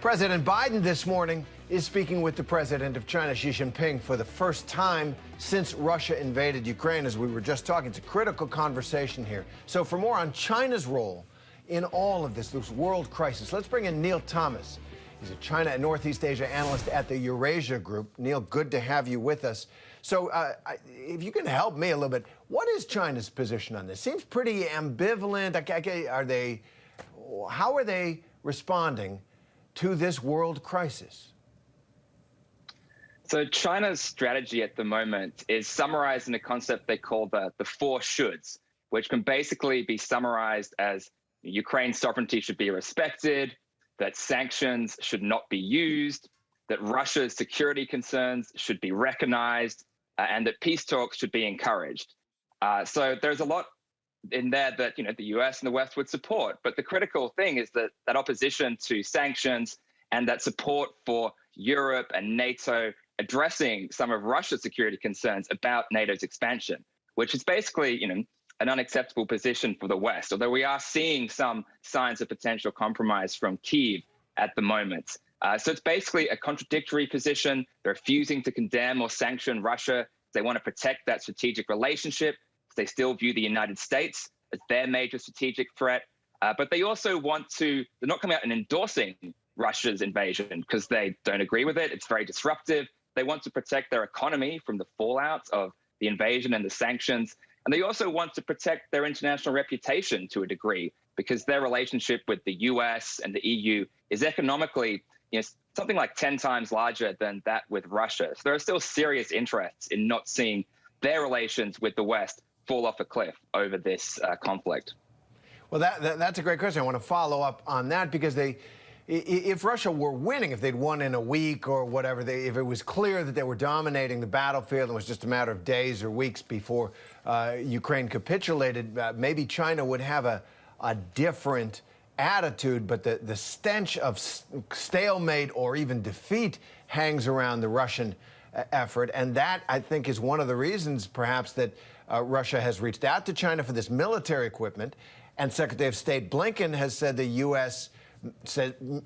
President Biden this morning is speaking with the president of China, Xi Jinping, for the first time since Russia invaded Ukraine, as we were just talking. It's a critical conversation here. So for more on China's role in all of this world crisis, let's bring in Neil Thomas. He's a China and Northeast Asia analyst at the Eurasia Group. Neil, good to have you with us. So if you can help me a little bit, what is China's position on this? Seems pretty ambivalent. How are they responding to this world crisis? So China's strategy at the moment is summarized in a concept they call the four shoulds, which can basically be summarized as Ukraine's sovereignty should be respected, that sanctions should not be used, that Russia's security concerns should be recognized, and that peace talks should be encouraged. So there's a lot in there that the U.S. and the West would support. But the critical thing is that opposition to sanctions and that support for Europe and NATO addressing some of Russia's security concerns about NATO's expansion, which is basically an unacceptable position for the West, although we are seeing some signs of potential compromise from Kyiv at the moment. So it's basically a contradictory position. They're refusing to condemn or sanction Russia. They want to protect that strategic relationship. They still view the United States as their major strategic threat. But they also they're not coming out and endorsing Russia's invasion because they don't agree with it. It's very disruptive. They want to protect their economy from the fallout of the invasion and the sanctions. And they also want to protect their international reputation to a degree because their relationship with the U.S. and the EU is economically something like 10 times larger than that with Russia. So there are still serious interests in not seeing their relations with the West fall off a cliff over this conflict. Well, that's a great question. I want to follow up on that because if Russia were winning, if they'd won in a week or whatever, if it was clear that they were dominating the battlefield and it was just a matter of days or weeks before Ukraine capitulated, maybe China would have a different attitude. But the stench of stalemate or even defeat hangs around the Russian effort. And that, I think, is one of the reasons, perhaps, that Russia has reached out to China for this military equipment. And Secretary of State Blinken has said the U.S.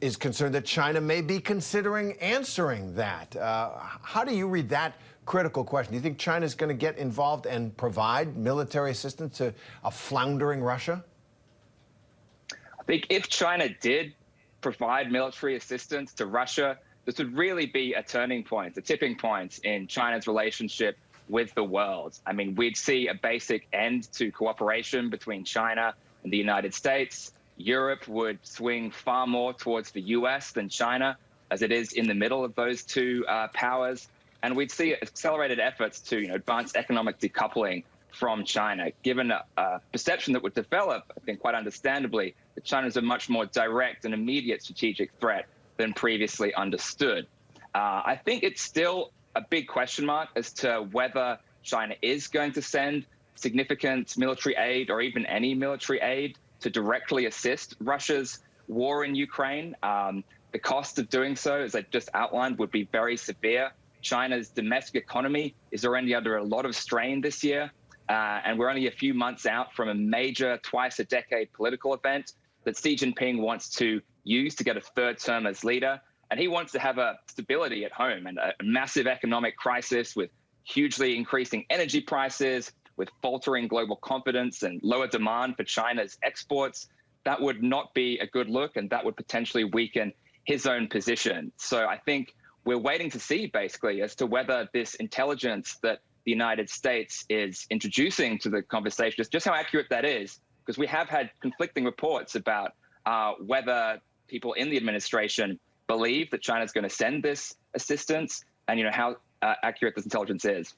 is concerned that China may be considering answering that. How do you read that critical question? Do you think China is going to get involved and provide military assistance to a floundering Russia? I think if China did provide military assistance to Russia, this would really be a turning point, a tipping point in China's relationship with the world. I mean, we'd see a basic end to cooperation between China and the United States. Europe would swing far more towards the U.S. than China, as it is in the middle of those two powers. And we'd see accelerated efforts to advance economic decoupling from China, given a perception that would develop, I think quite understandably, that China is a much more direct and immediate strategic threat than previously understood. I think it's still a big question mark as to whether China is going to send significant military aid or even any military aid to directly assist Russia's war in Ukraine. The cost of doing so, as I just outlined, would be very severe. China's domestic economy is already under a lot of strain this year, and we're only a few months out from a major twice-a-decade political event that Xi Jinping wants to use to get a third term as leader. And he wants to have a stability at home, and a massive economic crisis with hugely increasing energy prices, with faltering global confidence and lower demand for China's exports. That would not be a good look, and that would potentially weaken his own position. So I think we're waiting to see, basically, as to whether this intelligence that the United States is introducing to the conversation, just how accurate that is, because we have had conflicting reports about whether people in the administration believe that China's going to send this assistance, and how accurate this intelligence is.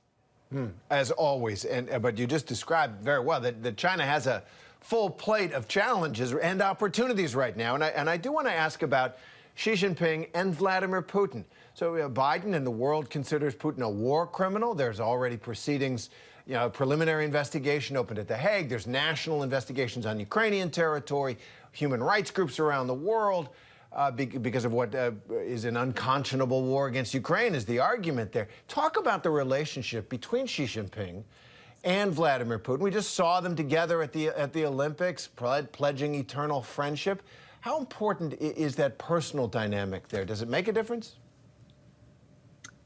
As always, but you just described very well that China has a full plate of challenges and opportunities right now, and I do want to ask about Xi Jinping and Vladimir Putin. So Biden and the world considers Putin a war criminal. There's already proceedings, preliminary investigation opened at The Hague. There's national investigations on Ukrainian territory, human rights groups around the world. Because of what is an unconscionable war against Ukraine is the argument there. Talk about the relationship between Xi Jinping and Vladimir Putin. We just saw them together at the Olympics, pledging eternal friendship. How important is that personal dynamic there? Does it make a difference?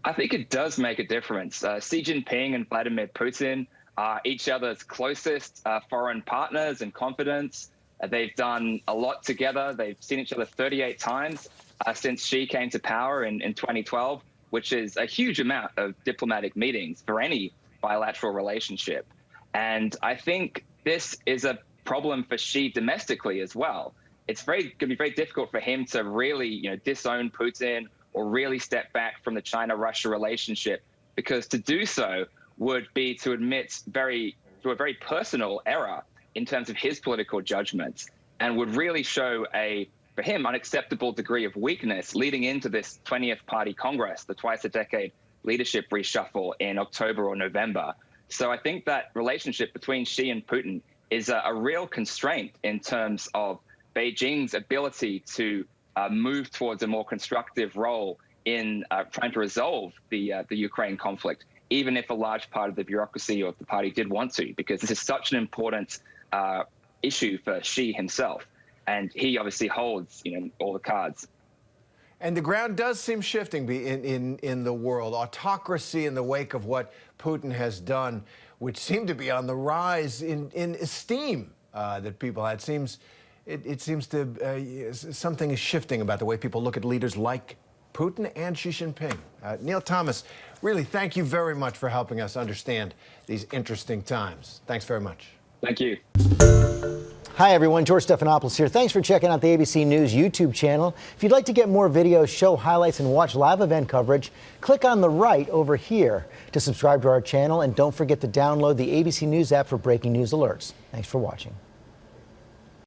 I think it does make a difference. Xi Jinping and Vladimir Putin are each other's closest foreign partners and confidants. They've done a lot together. They've seen each other 38 times since Xi came to power in 2012, which is a huge amount of diplomatic meetings for any bilateral relationship. And I think this is a problem for Xi domestically as well. It's going to be very difficult for him to really, disown Putin or really step back from the China-Russia relationship, because to do so would be to admit to a very personal error in terms of his political judgments, and would really show for him, unacceptable degree of weakness leading into this 20th Party Congress, the twice-a-decade leadership reshuffle in October or November. So I think that relationship between Xi and Putin is a real constraint in terms of Beijing's ability to move towards a more constructive role in trying to resolve the Ukraine conflict, even if a large part of the bureaucracy of the party did want to, because this is such an important issue for Xi himself. And he obviously holds, all the cards. And the ground does seem shifting in the world. Autocracy in the wake of what Putin has done, which seemed to be on the rise in esteem that people had. It seems to something is shifting about the way people look at leaders like Putin and Xi Jinping. Neil Thomas, really, thank you very much for helping us understand these interesting times. Thanks very much. Thank you. Hi, everyone. George Stephanopoulos here. Thanks for checking out the ABC News YouTube channel. If you'd like to get more videos, show highlights, and watch live event coverage, click on the right over here to subscribe to our channel. And don't forget to download the ABC News app for breaking news alerts. Thanks for watching.